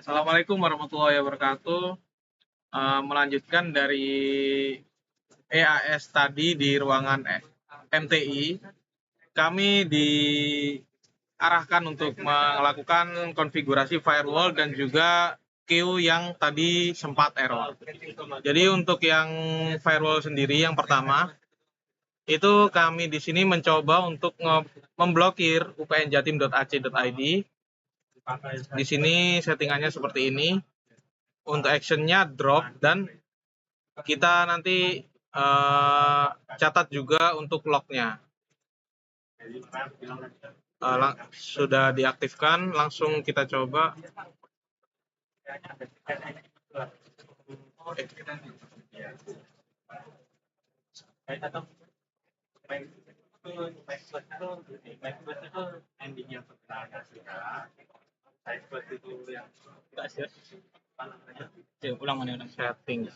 Assalamualaikum warahmatullahi wabarakatuh. Melanjutkan dari EAS tadi di ruangan MTI, kami diarahkan untuk melakukan konfigurasi firewall dan juga queue yang tadi sempat error. Jadi untuk yang firewall sendiri yang pertama, itu kami di sini mencoba untuk memblokir upnjatim.ac.id. Di sini settingannya seperti ini. Untuk actionnya drop dan kita nanti catat juga untuk lognya. Sudah diaktifkan, langsung kita coba. Ulang Settings.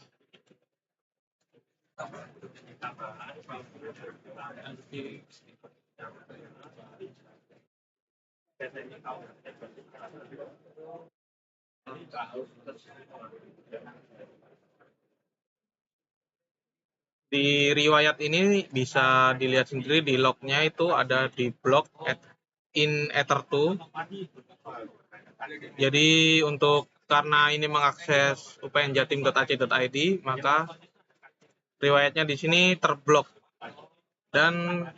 Di riwayat ini bisa dilihat sendiri di lognya itu ada di block in ether2. Jadi karena ini mengakses upnjatim.ac.id, maka riwayatnya di sini terblok. Dan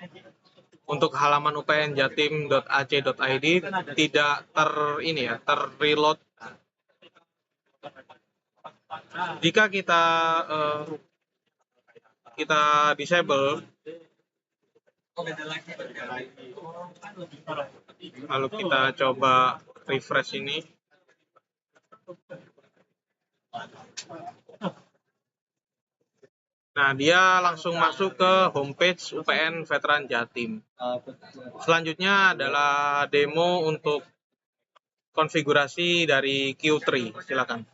untuk halaman upnjatim.ac.id tidak terreload. Jika kita disable, lalu kita coba refresh ini. Nah, dia langsung masuk ke homepage UPN Veteran Jatim. Selanjutnya adalah demo untuk konfigurasi dari Q3. Silakan.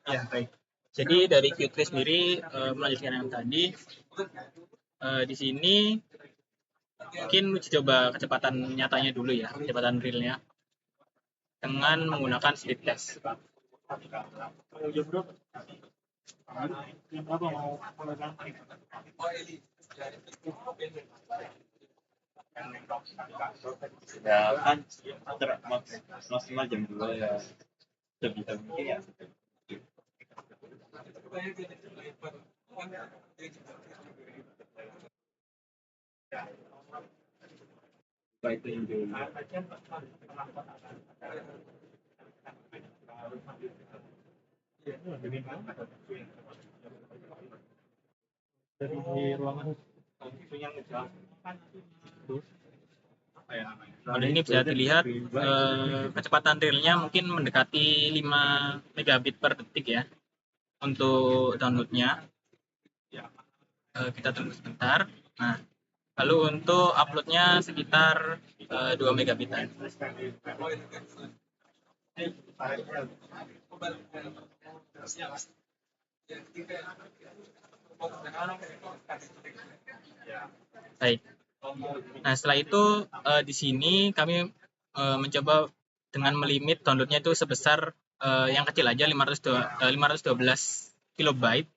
Ya, baik. Jadi dari Q3 sendiri melanjutkan yang tadi, di sini mungkin uji coba kecepatan nyatanya dulu ya, kecepatan realnya dengan menggunakan speed test. Ya kan maksimal jam 2 ya sebisa mungkin ya. Baik itu dulu. Dari ruangan yang Kalau ini bisa dilihat kecepatan realnya mungkin mendekati 5 megabit per detik ya untuk downloadnya. Kita tunggu sebentar. Nah, lalu untuk uploadnya sekitar 2 megabitan. Baik. Nah, setelah itu di sini kami mencoba dengan melimit downloadnya itu sebesar yang kecil aja 512 kilobyte,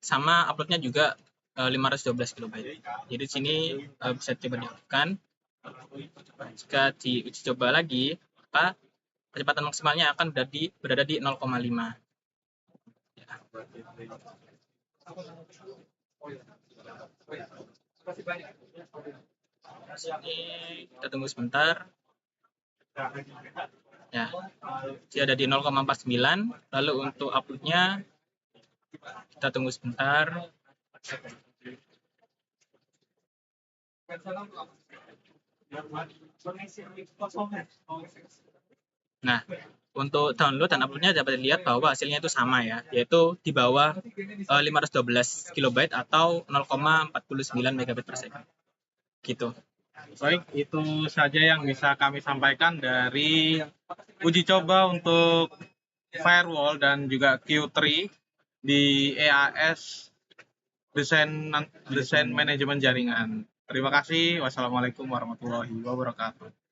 sama uploadnya juga 512 kilobyte. Jadi di sini bisa coba dilakukan. Jika diuji coba lagi, maka kecepatan maksimalnya akan berada di 0,5. Sini kita tunggu sebentar. Ya, dia ada di 0,49. Lalu untuk uploadnya kita tunggu sebentar. Nah, untuk download dan uploadnya dapat dilihat bahwa hasilnya itu sama ya, yaitu di bawah 512 kilobyte atau 0,49 megabit per second. Gitu. Baik, itu saja yang bisa kami sampaikan dari uji coba untuk firewall dan juga Q3 di EAS desain manajemen jaringan. Terima kasih. Wassalamualaikum warahmatullahi wabarakatuh.